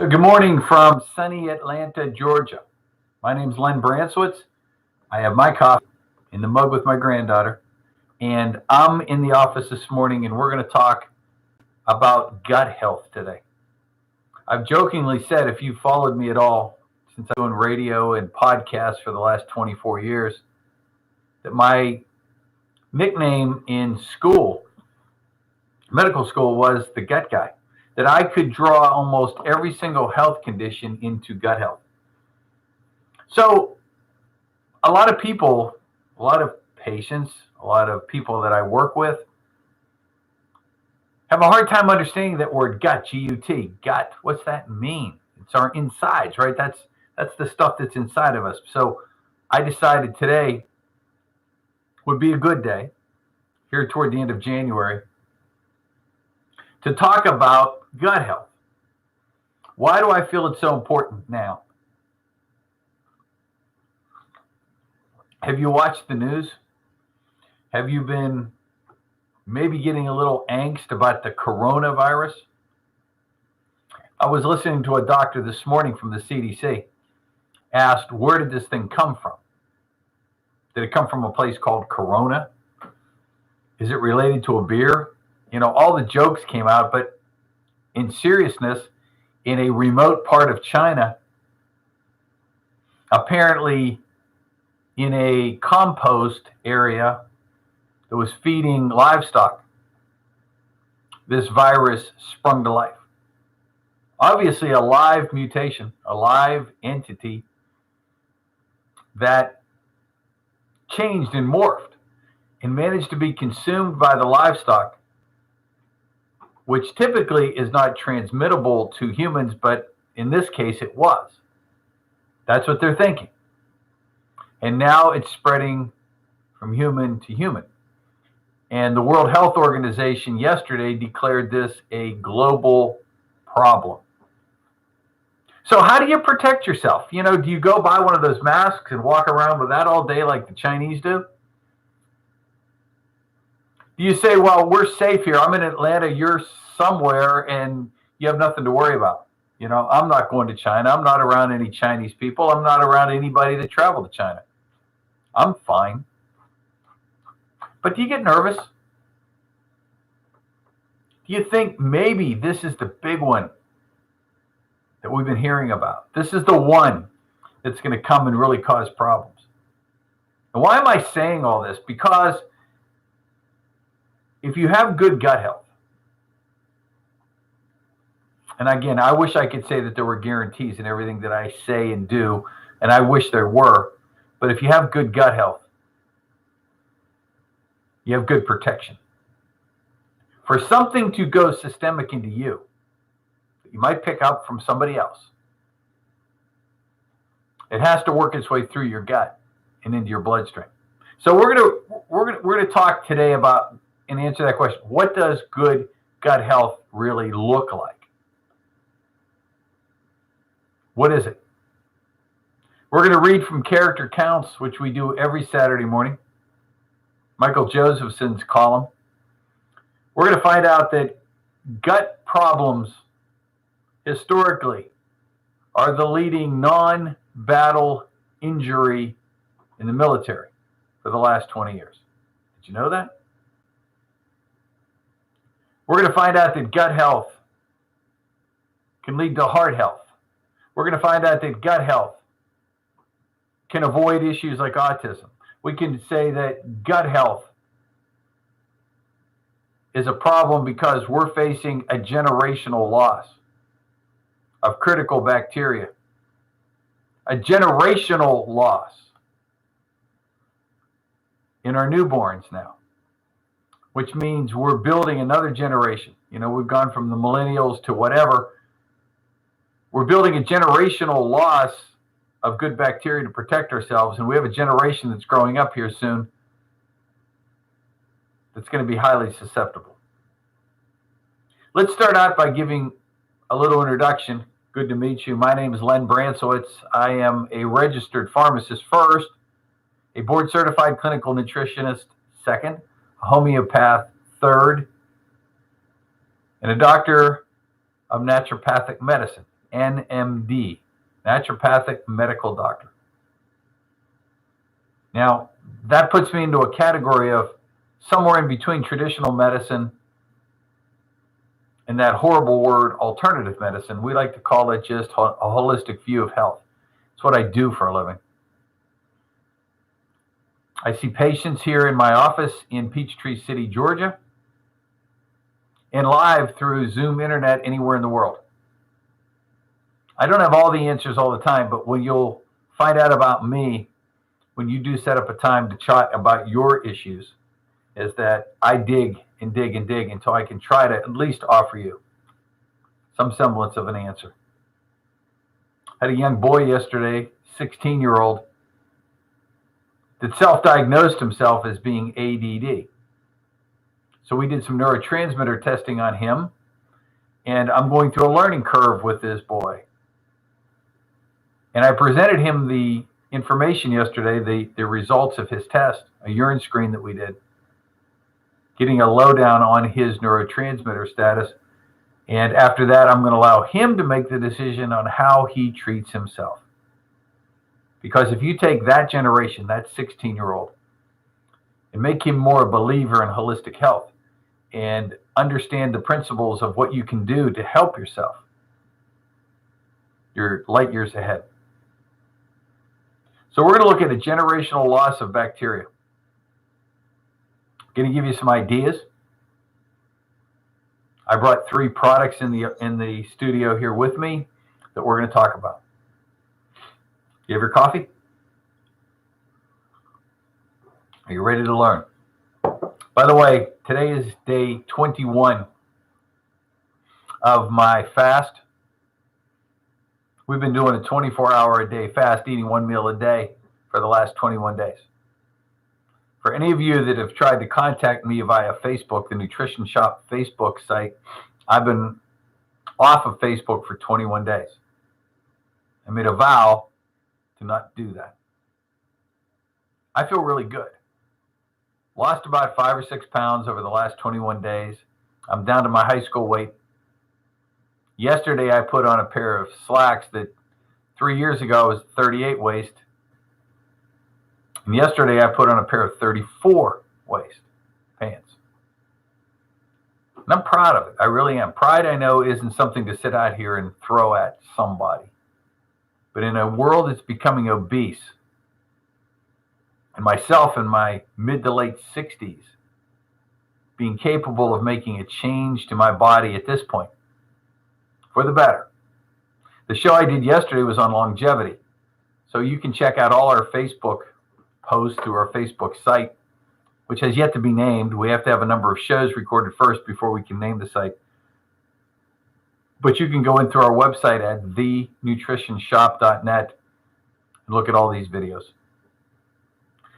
So good morning from sunny Atlanta, Georgia. My name's Len Branswitz. I have my coffee in the mug with my granddaughter, and I'm in the office this morning, and we're going to talk about gut health today. I've jokingly said, if you followed me at all since I've been doing radio and podcasts for the last 24 years, that my nickname in school, medical school, was the gut guy. That I could draw almost every single health condition into gut health. So a lot of people, a lot of patients, a lot of people that I work with have a hard time understanding that word gut, G-U-T, gut. What's that mean? It's our insides, right? That's the stuff that's inside of us. So I decided today would be a good day here toward the end of January to talk about gut health. Why do I feel it's so important now? Have you watched the news? Have you been maybe getting a little angst about the coronavirus? I was listening to a doctor this morning from the CDC, asked, where did this thing come from? Did it come from a place called Corona? Is it related to a beer? You know, all the jokes came out, but in seriousness, in a remote part of China, apparently in a compost area that was feeding livestock, this virus sprung to life. Obviously a live mutation, a live entity that changed and morphed and managed to be consumed by the livestock, which typically is not transmittable to humans, but in this case it was. That's what they're thinking. And now it's spreading from human to human. And the World Health Organization yesterday declared this a global problem. So how do you protect yourself? You know, do you go buy one of those masks and walk around with that all day like the Chinese do? Do you say, well, we're safe here. I'm in Atlanta, you're somewhere, and you have nothing to worry about? You know, I'm not going to China. I'm not around any Chinese people. I'm not around anybody that traveled to China. I'm fine. But do you get nervous? Do you think maybe this is the big one that we've been hearing about? This is the one that's going to come and really cause problems. And why am I saying all this? Because if you have good gut health, and again, I wish I could say that there were guarantees in everything that I say and do, and I wish there were, but if you have good gut health, you have good protection. For something to go systemic into you, you might pick up from somebody else, it has to work its way through your gut and into your bloodstream. So we're gonna talk today about and answer that question. What does good gut health really look like? What is it? We're going to read from Character Counts, which we do every Saturday morning, Michael Josephson's column. We're going to find out that gut problems historically are the leading non-battle injury in the military for the last 20 years. Did you know that? We're going to find out that gut health can lead to heart health. We're going to find out that gut health can avoid issues like autism. We can say that gut health is a problem because we're facing a generational loss of critical bacteria, a generational loss in our newborns now, which means we're building another generation. You know, we've gone from the millennials to whatever. We're building a generational loss of good bacteria to protect ourselves, and we have a generation that's growing up here soon that's going to be highly susceptible. Let's start out by giving a little introduction. Good to meet you. My name is Len Branswitz. I am a registered pharmacist first, a board-certified clinical nutritionist second, a homeopath third, and a doctor of naturopathic medicine. NMD, naturopathic medical doctor. Now, that puts me into a category of somewhere in between traditional medicine and that horrible word, alternative medicine. We like to call it just a holistic view of health. It's what I do for a living. I see patients here in my office in Peachtree City, Georgia, and live through Zoom internet anywhere in the world. I don't have all the answers all the time, but when you'll find out about me, when you do set up a time to chat about your issues, is that I dig and dig and dig until I can try to at least offer you some semblance of an answer. I had a young boy yesterday, 16-year-old, that self-diagnosed himself as being ADD. So we did some neurotransmitter testing on him, and I'm going through a learning curve with this boy. And I presented him the information yesterday, the results of his test, a urine screen that we did, getting a lowdown on his neurotransmitter status. And after that, I'm going to allow him to make the decision on how he treats himself. Because if you take that generation, that 16-year-old, and make him more a believer in holistic health and understand the principles of what you can do to help yourself, you're light years ahead. So we're going to look at a generational loss of bacteria. Going to give you some ideas. I brought 3 products in the studio here with me that we're going to talk about. You have your coffee? Are you ready to learn? By the way, today is day 21 of my fast. We've been doing a 24-hour-a-day fast, eating 1 meal a day for the last 21 days. For any of you that have tried to contact me via Facebook, the Nutrition Shop Facebook site, I've been off of Facebook for 21 days. I made a vow to not do that. I feel really good. Lost about 5 or 6 pounds over the last 21 days. I'm down to my high school weight. Yesterday, I put on a pair of slacks that 3 years ago was 38 waist. And yesterday, I put on a pair of 34 waist pants. And I'm proud of it. I really am. Pride, I know, isn't something to sit out here and throw at somebody. But in a world that's becoming obese, and myself in my mid to late 60s, being capable of making a change to my body at this point, for the better. The show I did yesterday was on longevity. So you can check out all our Facebook posts through our Facebook site, which has yet to be named. We have to have a number of shows recorded first before we can name the site. But you can go in through our website at thenutritionshop.net and look at all these videos.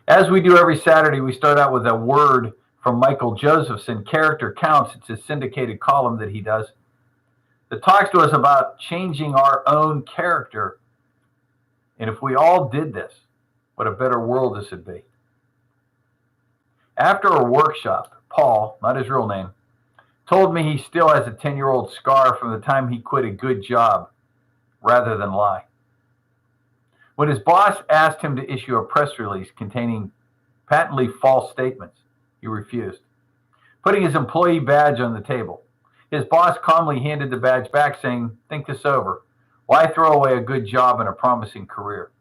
As we do every Saturday, we start out with a word from Michael Josephson, Character Counts. It's a syndicated column that he does that talks to us about changing our own character. And if we all did this, what a better world this would be. After a workshop, Paul, not his real name, told me he still has a 10-year-old scar from the time he quit a good job rather than lie. When his boss asked him to issue a press release containing patently false statements, he refused, putting his employee badge on the table. His boss calmly handed the badge back, saying, "Think this over. Why throw away a good job and a promising career?"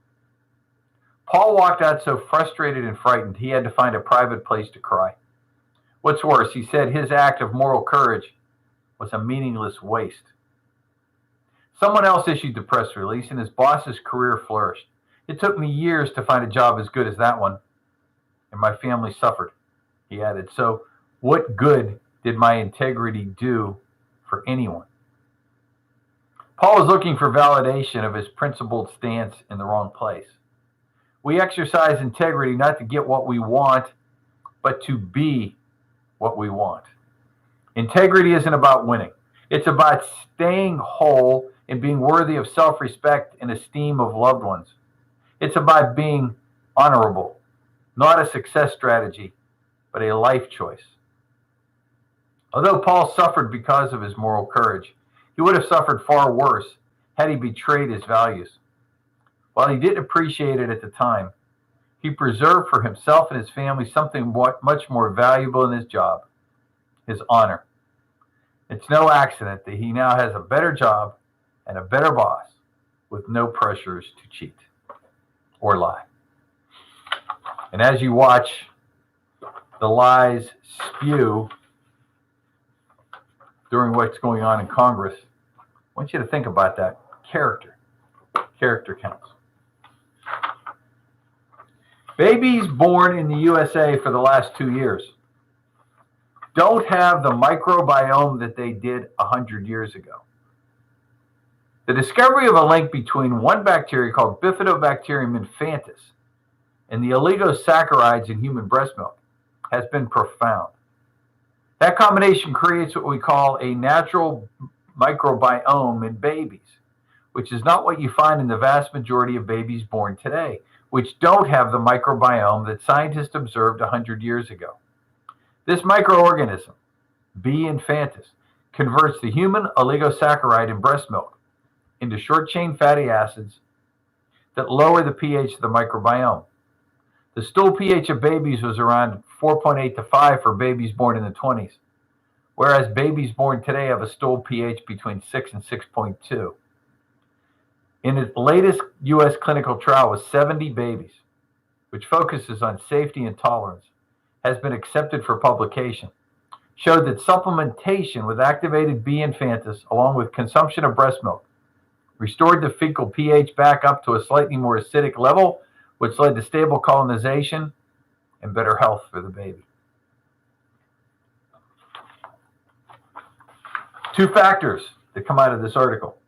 Paul walked out so frustrated and frightened, he had to find a private place to cry. What's worse, he said his act of moral courage was a meaningless waste. Someone else issued the press release, and his boss's career flourished. It took me years to find a job as good as that one, and my family suffered, he added. So what good did my integrity do for anyone? Paul was looking for validation of his principled stance in the wrong place. We exercise integrity not to get what we want, but to be what we want. Integrity isn't about winning. It's about staying whole and being worthy of self-respect and esteem of loved ones. It's about being honorable, not a success strategy, but a life choice. Although Paul suffered because of his moral courage, he would have suffered far worse had he betrayed his values. While he didn't appreciate it at the time, he preserved for himself and his family something much more valuable in his job, his honor. It's no accident that he now has a better job and a better boss with no pressures to cheat or lie. And as you watch the lies spew during what's going on in Congress, I want you to think about that. Character. Character counts. Babies born in the USA for the last 2 years don't have the microbiome that they did 100 years ago. The discovery of a link between one bacteria called Bifidobacterium infantis and the oligosaccharides in human breast milk has been profound. That combination creates what we call a natural microbiome in babies, which is not what you find in the vast majority of babies born today, which don't have the microbiome that scientists observed 100 years ago. This microorganism, B. infantis, converts the human oligosaccharide in breast milk into short-chain fatty acids that lower the pH of the microbiome. The stool pH of babies was around 4.8 to 5 for babies born in the 20s, whereas babies born today have a stool pH between 6 and 6.2. In its latest U.S. clinical trial with 70 babies, which focuses on safety and tolerance, has been accepted for publication, showed that supplementation with activated B. infantis, along with consumption of breast milk, restored the fecal pH back up to a slightly more acidic level, which led to stable colonization and better health for the baby. Two factors that come out of this article.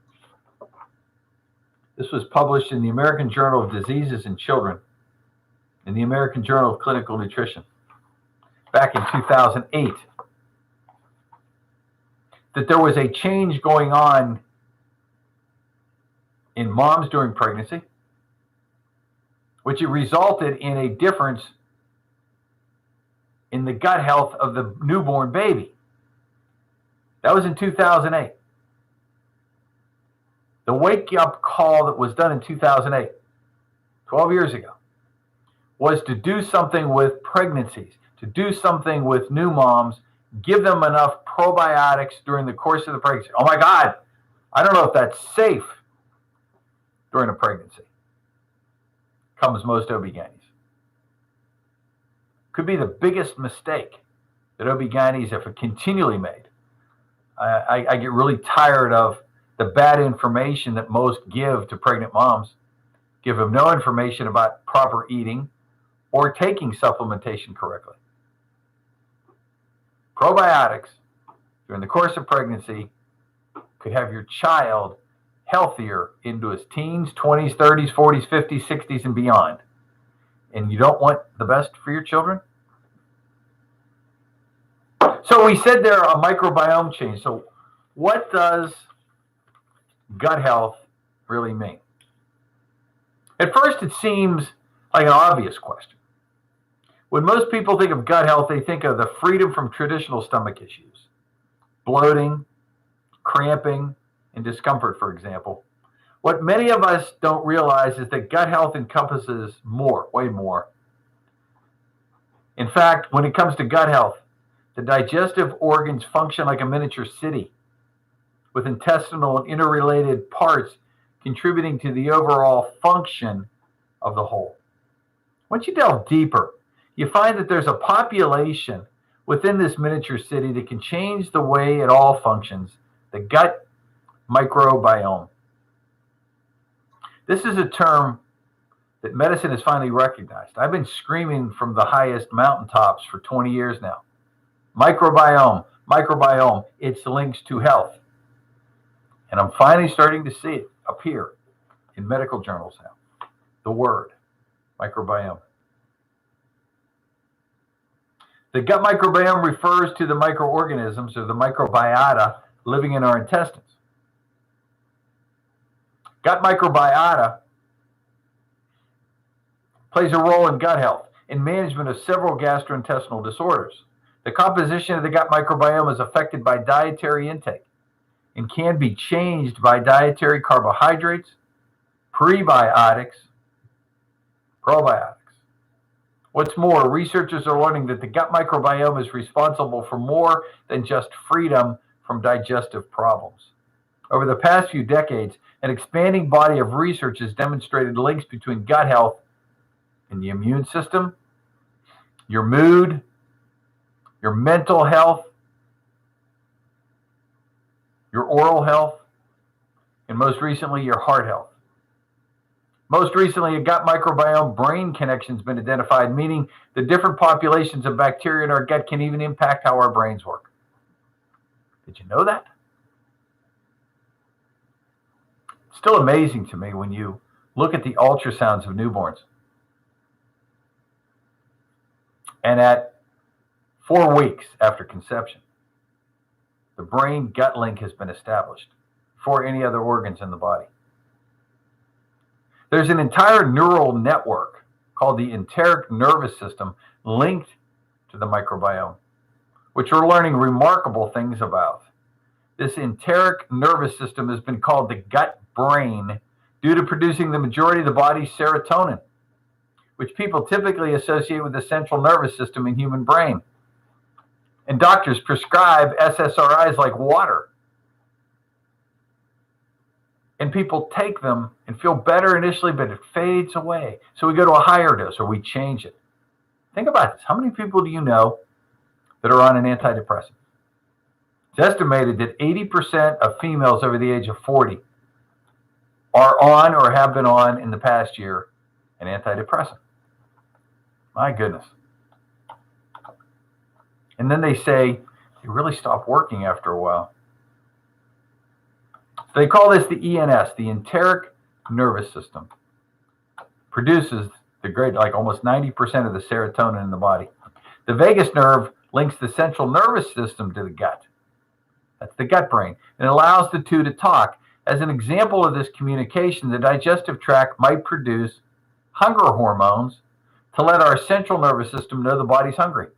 This was published in the American Journal of Diseases in Children and the American Journal of Clinical Nutrition back in 2008. That there was a change going on in moms during pregnancy, which resulted in a difference in the gut health of the newborn baby. That was in 2008. The wake-up call that was done in 2008, 12 years ago, was to do something with pregnancies, to do something with new moms, give them enough probiotics during the course of the pregnancy. Oh my God, I don't know if that's safe during a pregnancy. Comes most OB-GYNs. Could be the biggest mistake that OB-GYNs have continually made. I get really tired of the bad information that most give to pregnant moms. Give them no information about proper eating or taking supplementation correctly. Probiotics during the course of pregnancy could have your child healthier into his teens, 20s, 30s, 40s, 50s, 60s, and beyond. And you don't want the best for your children? So we said there a microbiome change. So what does gut health really mean? At first, it seems like an obvious question. When most people think of gut health, they think of the freedom from traditional stomach issues, bloating, cramping, and discomfort, for example. What many of us don't realize is that gut health encompasses more, way more. In fact, when it comes to gut health, the digestive organs function like a miniature city, with intestinal and interrelated parts contributing to the overall function of the whole. Once you delve deeper, you find that there's a population within this miniature city that can change the way it all functions, the gut microbiome. This is a term that medicine has finally recognized. I've been screaming from the highest mountaintops for 20 years now. Microbiome, microbiome, its links to health. And I'm finally starting to see it appear in medical journals now. The word, microbiome. The gut microbiome refers to the microorganisms or the microbiota living in our intestines. Gut microbiota plays a role in gut health, in management of several gastrointestinal disorders. The composition of the gut microbiome is affected by dietary intake, and can be changed by dietary carbohydrates, prebiotics, probiotics. What's more, researchers are learning that the gut microbiome is responsible for more than just freedom from digestive problems. Over the past few decades, an expanding body of research has demonstrated links between gut health and the immune system, your mood, your mental health, your oral health, and most recently, your heart health. Most recently, a gut microbiome brain connection has been identified, meaning the different populations of bacteria in our gut can even impact how our brains work. Did you know that? It's still amazing to me when you look at the ultrasounds of newborns. And at 4 weeks after conception, the brain-gut link has been established before any other organs in the body. There's an entire neural network called the enteric nervous system linked to the microbiome, which we're learning remarkable things about. This enteric nervous system has been called the gut brain due to producing the majority of the body's serotonin, which people typically associate with the central nervous system in human brain. And doctors prescribe SSRIs like water. And people take them and feel better initially, but it fades away. So we go to a higher dose or we change it. Think about this. How many people do you know that are on an antidepressant? It's estimated that 80% of females over the age of 40 are on or have been on in the past year an antidepressant. My goodness. And then they say they really stop working after a while. So they call this the ENS, the enteric nervous system. Produces the great, like almost 90% of the serotonin in the body. The vagus nerve links the central nervous system to the gut. That's the gut brain. And allows the two to talk. As an example of this communication, the digestive tract might produce hunger hormones to let our central nervous system know the body's hungry.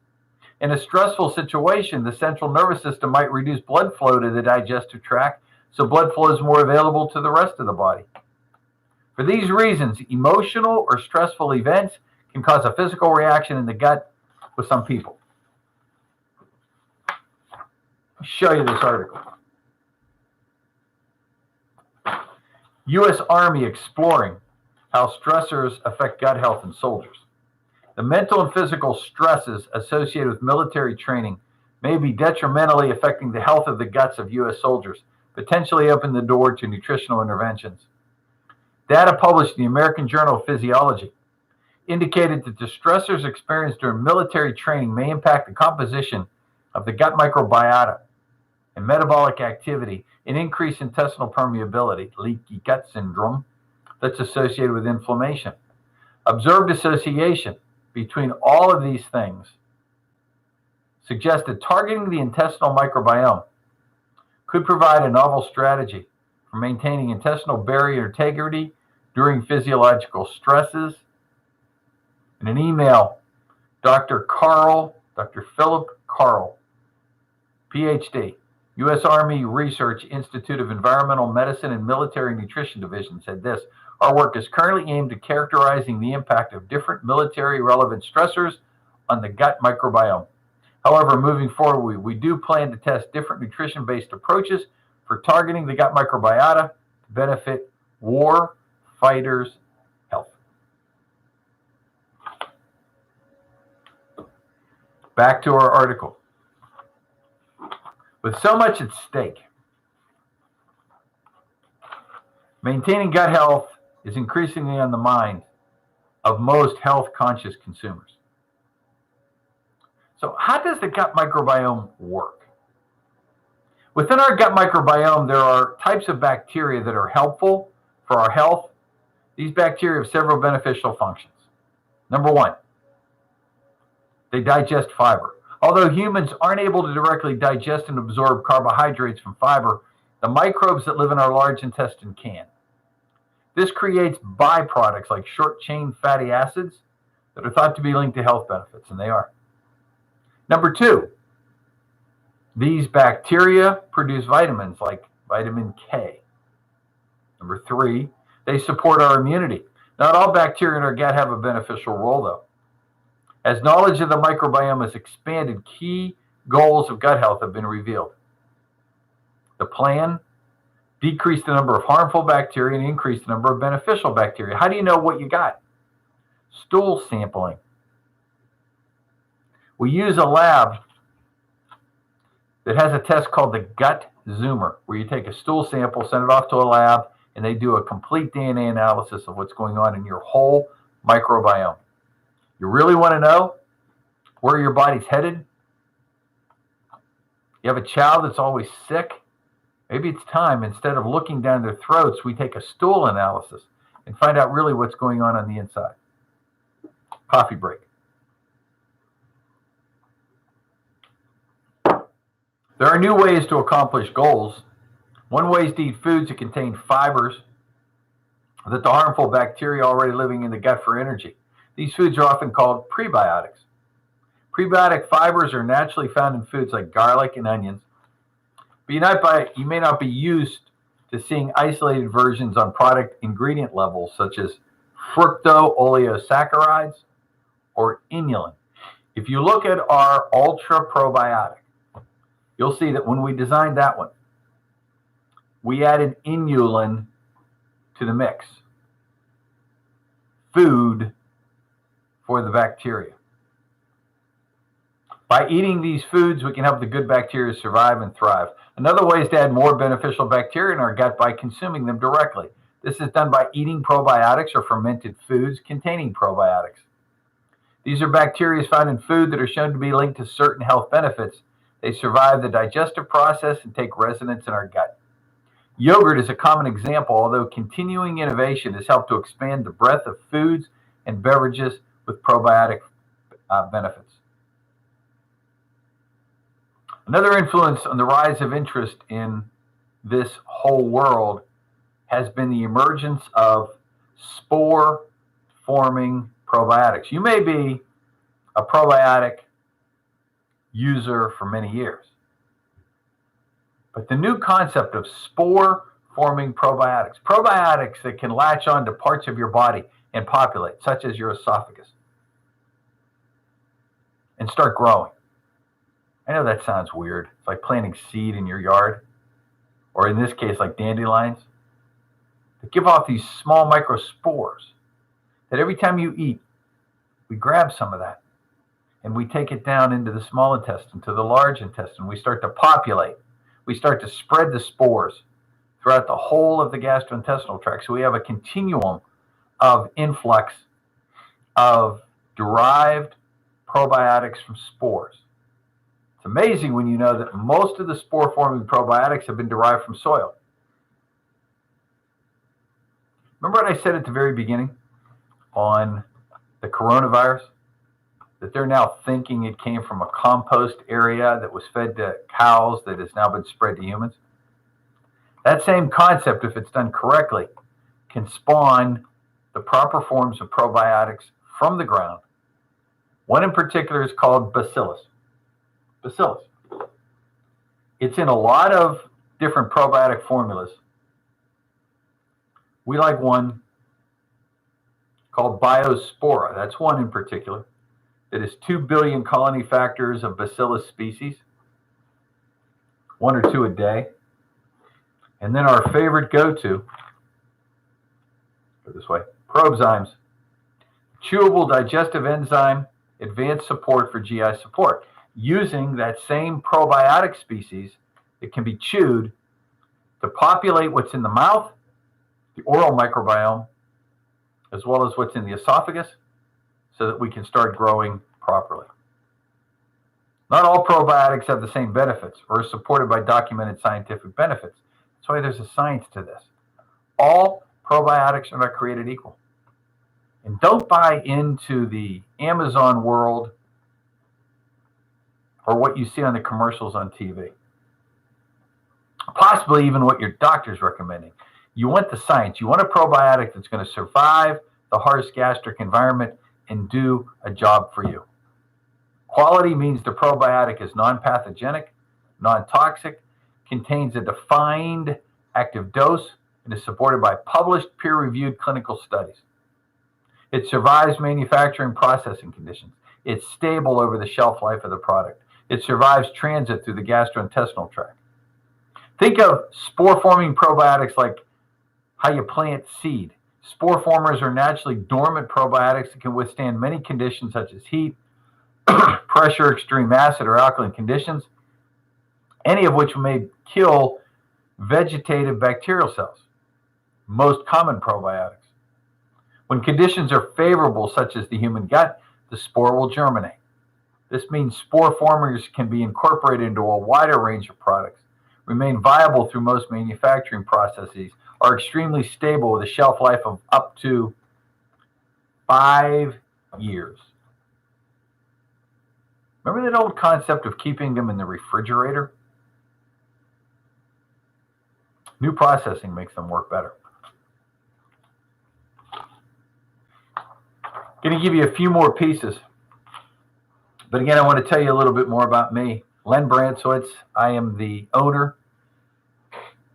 In a stressful situation, the central nervous system might reduce blood flow to the digestive tract, so blood flow is more available to the rest of the body. For these reasons, emotional or stressful events can cause a physical reaction in the gut with some people. I'll show you this article. U.S. Army exploring how stressors affect gut health in soldiers. The mental and physical stresses associated with military training may be detrimentally affecting the health of the guts of U.S. soldiers, potentially open the door to nutritional interventions. Data published in the American Journal of Physiology indicated that the stressors experienced during military training may impact the composition of the gut microbiota and metabolic activity and increase intestinal permeability, leaky gut syndrome, that's associated with inflammation. Observed association between all of these things suggests that targeting the intestinal microbiome could provide a novel strategy for maintaining intestinal barrier integrity during physiological stresses. In an email, Dr. Philip Carl, PhD, U.S. Army Research Institute of Environmental Medicine and Military Nutrition Division, said this: our work is currently aimed at characterizing the impact of different military-relevant stressors on the gut microbiome. However, moving forward, we do plan to test different nutrition-based approaches for targeting the gut microbiota to benefit war fighters' health. Back to our article. With so much at stake, maintaining gut health is increasingly on the mind of most health-conscious consumers. So how does the gut microbiome work? Within our gut microbiome, there are types of bacteria that are helpful for our health. These bacteria have several beneficial functions. Number one, they digest fiber. Although humans aren't able to directly digest and absorb carbohydrates from fiber, the microbes that live in our large intestine can. This creates byproducts like short-chain fatty acids that are thought to be linked to health benefits, and they are. Number two, these bacteria produce vitamins like vitamin K. Number 3, they support our immunity. Not all bacteria in our gut have a beneficial role, though. As knowledge of the microbiome has expanded, key goals of gut health have been revealed. The plan: decrease the number of harmful bacteria and increase the number of beneficial bacteria. How do you know what you got? Stool sampling. We use a lab that has a test called the gut zoomer, where you take a stool sample, send it off to a lab, and they do a complete DNA analysis of what's going on in your whole microbiome. You really want to know where your body's headed? You have a child that's always sick? Maybe it's time, instead of looking down their throats, we take a stool analysis and find out really what's going on the inside. Coffee break. There are new ways to accomplish goals. One way is to eat foods that contain fibers that the harmful bacteria already living in the gut for energy. These foods are often called prebiotics. Prebiotic fibers are naturally found in foods like garlic and onions, but you may not be used to seeing isolated versions on product ingredient levels, such as fructooligosaccharides or inulin. If you look at our ultra probiotic, you'll see that when we designed that one, we added inulin to the mix. Food for the bacteria. By eating these foods, we can help the good bacteria survive and thrive. Another way is to add more beneficial bacteria in our gut by consuming them directly. This is done by eating probiotics or fermented foods containing probiotics. These are bacteria found in food that are shown to be linked to certain health benefits. They survive the digestive process and take residence in our gut. Yogurt is a common example, although continuing innovation has helped to expand the breadth of foods and beverages with probiotic benefits. Another influence on the rise of interest in this whole world has been the emergence of spore-forming probiotics. You may be a probiotic user for many years, but the new concept of spore-forming probiotics that can latch on to parts of your body and populate, such as your esophagus, and start growing. I know that sounds weird. It's like planting seed in your yard, or in this case, like dandelions, that give off these small microspores that every time you eat, we grab some of that and we take it down into the small intestine, to the large intestine. We start to populate. We start to spread the spores throughout the whole of the gastrointestinal tract. So we have a continuum of influx of derived probiotics from spores. It's amazing when you know that most of the spore-forming probiotics have been derived from soil. Remember what I said at the very beginning on the coronavirus? That they're now thinking it came from a compost area that was fed to cows that has now been spread to humans. That same concept, if it's done correctly, can spawn the proper forms of probiotics from the ground. One in particular is called bacillus. Bacillus. It's in a lot of different probiotic formulas. We like one called Biospora. That's one in particular. That is 2 billion colony factors of bacillus species, 1 or 2 a day. And then our favorite go-to, go this way, Probzymes, chewable digestive enzyme, advanced support for GI support. Using that same probiotic species, it can be chewed to populate what's in the mouth, the oral microbiome, as well as what's in the esophagus, so that we can start growing properly. Not all probiotics have the same benefits or are supported by documented scientific benefits. That's why there's a science to this. All probiotics are not created equal. And don't buy into the Amazon world or what you see on the commercials on TV. Possibly even what your doctor's recommending. You want the science. You want a probiotic that's going to survive the harsh gastric environment and do a job for you. Quality means the probiotic is non-pathogenic, non-toxic, contains a defined active dose and is supported by published peer-reviewed clinical studies. It survives manufacturing processing conditions. It's stable over the shelf life of the product. It survives transit through the gastrointestinal tract. Think of spore-forming probiotics like how you plant seed. Spore formers are naturally dormant probiotics that can withstand many conditions such as heat, pressure, extreme acid, or alkaline conditions, any of which may kill vegetative bacterial cells, most common probiotics. When conditions are favorable, such as the human gut, the spore will germinate. This means spore formers can be incorporated into a wider range of products, remain viable through most manufacturing processes, are extremely stable with a shelf life of up to 5 years. Remember that old concept of keeping them in the refrigerator? New processing makes them work better. Going to give you a few more pieces. But again, I want to tell you a little bit more about me. Len Brantzowitz. I am the owner,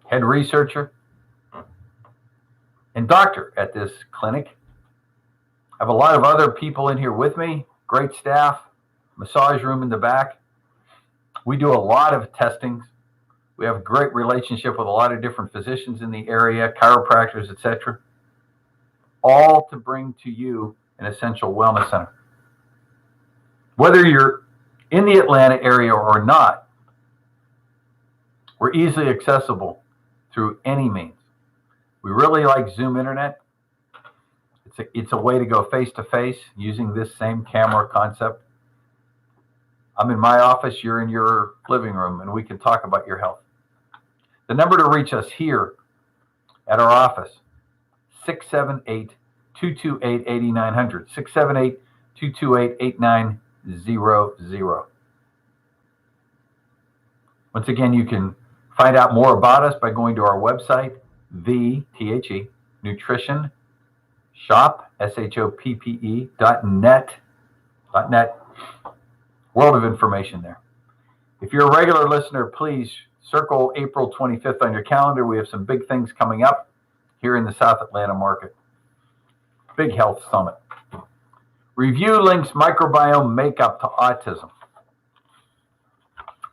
head researcher, and doctor at this clinic. I have a lot of other people in here with me, great staff, massage room in the back. We do a lot of testings. We have a great relationship with a lot of different physicians in the area, chiropractors, etc., all to bring to you an essential wellness center. Whether you're in the Atlanta area or not, we're easily accessible through any means. We really like Zoom internet. It's a way to go face-to-face using this same camera concept. I'm in my office, you're in your living room, and we can talk about your health. The number to reach us here at our office, 678-228-8900, 678-228-8900. Once again, you can find out more about us by going to our website, nutrition shoppe, shoppe.net. World of information there. If you're a regular listener, please circle April 25th on your calendar. We have some big things coming up here in the South Atlanta market. Big health summit. Review links microbiome makeup to autism.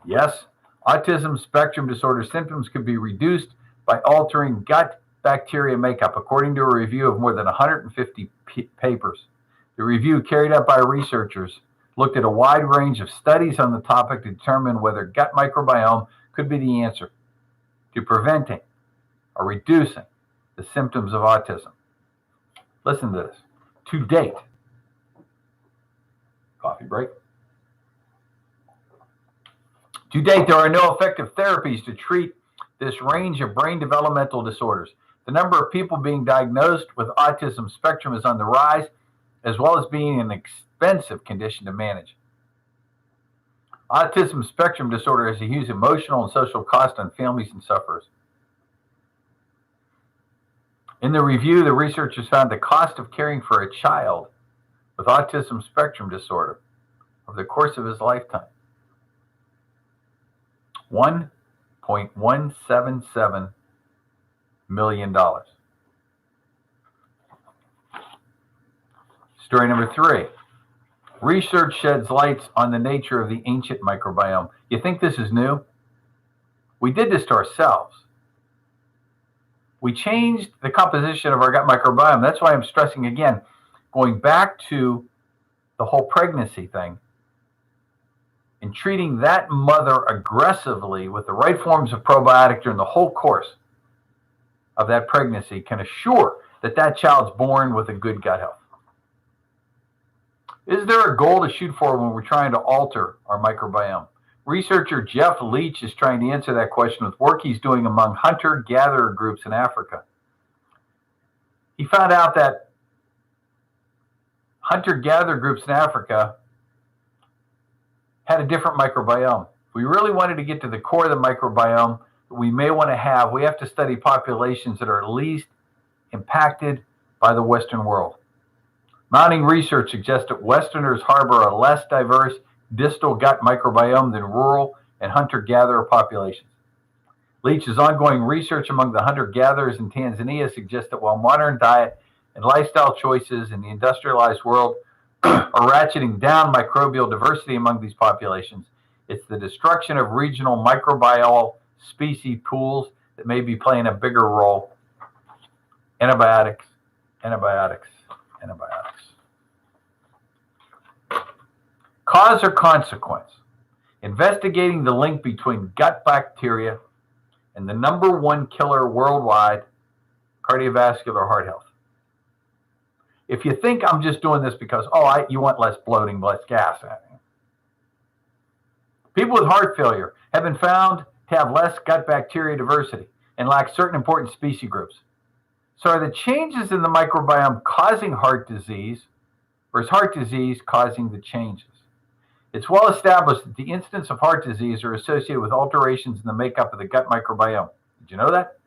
Yes, autism spectrum disorder symptoms could be reduced by altering gut bacteria makeup, according to a review of more than 150 papers. The review, carried out by researchers, looked at a wide range of studies on the topic to determine whether gut microbiome could be the answer to preventing or reducing the symptoms of autism. Listen to this. To date, coffee break. To date, there are no effective therapies to treat this range of brain developmental disorders. The number of people being diagnosed with autism spectrum is on the rise, as well as being an expensive condition to manage. Autism spectrum disorder has a huge emotional and social cost on families and sufferers. In the review, the researchers found the cost of caring for a child with autism spectrum disorder over the course of his lifetime, $1.177 million. Story number 3. Research sheds lights on the nature of the ancient microbiome. You think this is new? We did this to ourselves. We changed the composition of our gut microbiome. That's why I'm stressing again, going back to the whole pregnancy thing and treating that mother aggressively with the right forms of probiotic during the whole course of that pregnancy can assure that that child's born with a good gut health. Is there a goal to shoot for when we're trying to alter our microbiome? Researcher Jeff Leach is trying to answer that question with work he's doing among hunter-gatherer groups in Africa. He found out that hunter-gatherer groups in Africa had a different microbiome. If we really wanted to get to the core of the microbiome that we may want to have, we have to study populations that are least impacted by the Western world. Mounting research suggests that Westerners harbor a less diverse distal gut microbiome than rural and hunter-gatherer populations. Leach's ongoing research among the hunter-gatherers in Tanzania suggests that while modern diet and lifestyle choices in the industrialized world are ratcheting down microbial diversity among these populations, it's the destruction of regional microbial species pools that may be playing a bigger role. Antibiotics, antibiotics, antibiotics. Cause or consequence? Investigating the link between gut bacteria and the #1 killer worldwide, cardiovascular heart health. If you think I'm just doing this because, you want less bloating, less gas. People with heart failure have been found to have less gut bacteria diversity and lack certain important species groups. So are the changes in the microbiome causing heart disease, or is heart disease causing the changes? It's well established that the incidence of heart disease are associated with alterations in the makeup of the gut microbiome. Did you know that?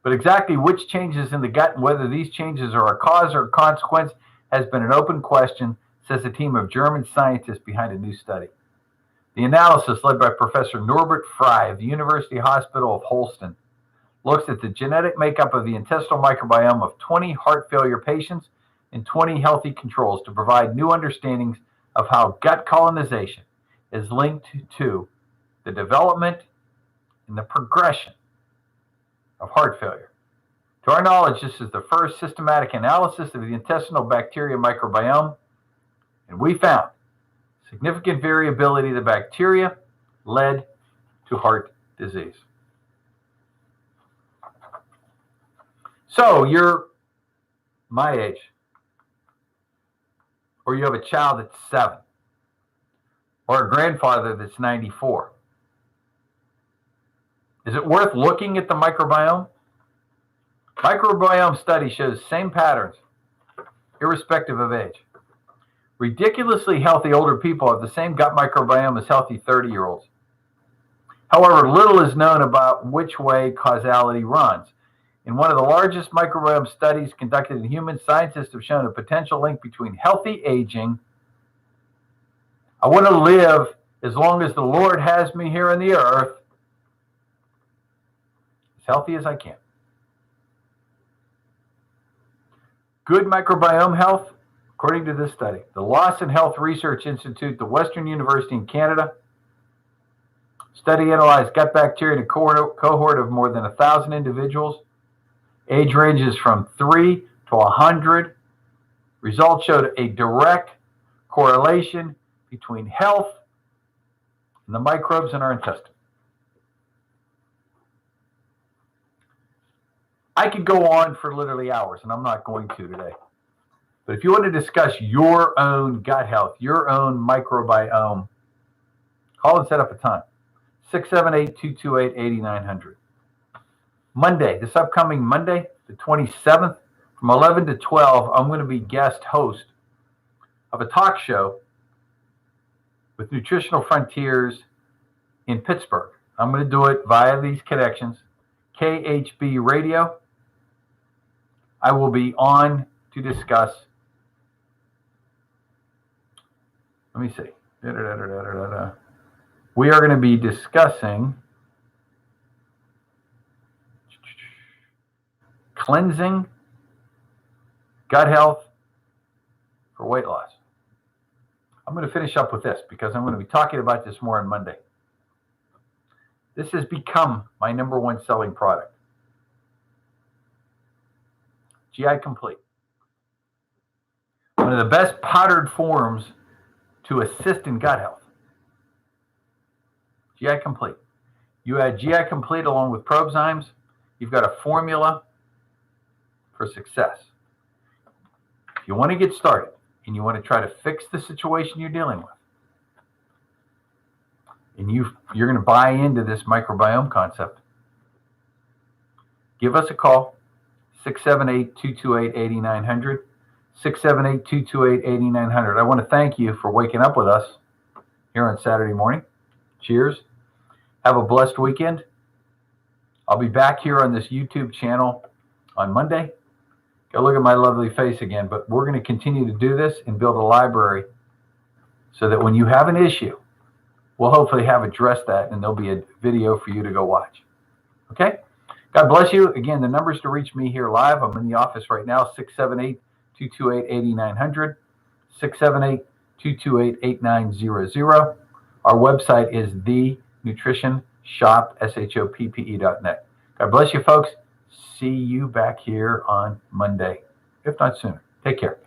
But exactly which changes in the gut and whether these changes are a cause or a consequence has been an open question, says a team of German scientists behind a new study. The analysis, led by Professor Norbert Frey of the University Hospital of Holstein, looks at the genetic makeup of the intestinal microbiome of 20 heart failure patients and 20 healthy controls to provide new understandings of how gut colonization is linked to the development and the progression of heart failure. To our knowledge, this is the first systematic analysis of the intestinal bacteria microbiome, and we found significant variability of the bacteria led to heart disease. So you're my age, or you have a child that's 7, or a grandfather that's 94. Is it worth looking at the microbiome? Microbiome study shows same patterns, irrespective of age. Ridiculously healthy older people have the same gut microbiome as healthy 30-year-olds. However, little is known about which way causality runs. In one of the largest microbiome studies conducted in humans, scientists have shown a potential link between healthy aging. I want to live as long as the Lord has me here on the earth, as healthy as I can. Good microbiome health, according to this study, the Lawson Health Research Institute, the Western University in Canada, study analyzed gut bacteria in a cohort of more than 1,000 individuals. Age ranges from 3 to 100. Results showed a direct correlation between health and the microbes in our intestine. I could go on for literally hours, and I'm not going to today. But if you want to discuss your own gut health, your own microbiome, call and set up a time. 678-228-8900. Monday, this upcoming Monday, the 27th, from 11 to 12, I'm going to be guest host of a talk show with Nutritional Frontiers in Pittsburgh. I'm going to do it via these connections. KHB Radio. I will be on to discuss. Let me see. We are going to be discussing cleansing, gut health for weight loss. I'm going to finish up with this because I'm going to be talking about this more on Monday. This has become my #1 selling product. GI Complete. One of the best powdered forms to assist in gut health. GI Complete. You add GI Complete along with Probzymes, you've got a formula for success. If you want to get started and you want to try to fix the situation you're dealing with, and you're going to buy into this microbiome concept, give us a call, 678-228-8900, 678-228-8900. I want to thank you for waking up with us here on Saturday morning. Cheers. Have a blessed weekend. I'll be back here on this YouTube channel on Monday. Go look at my lovely face again, but we're going to continue to do this and build a library so that when you have an issue, we'll hopefully have addressed that and there'll be a video for you to go watch. Okay? God bless you. Again, the numbers to reach me here live. I'm in the office right now, 678-228-8900, 678-228-8900. Our website is thenutritionshoppe.net. God bless you, folks. See you back here on Monday, if not sooner. Take care.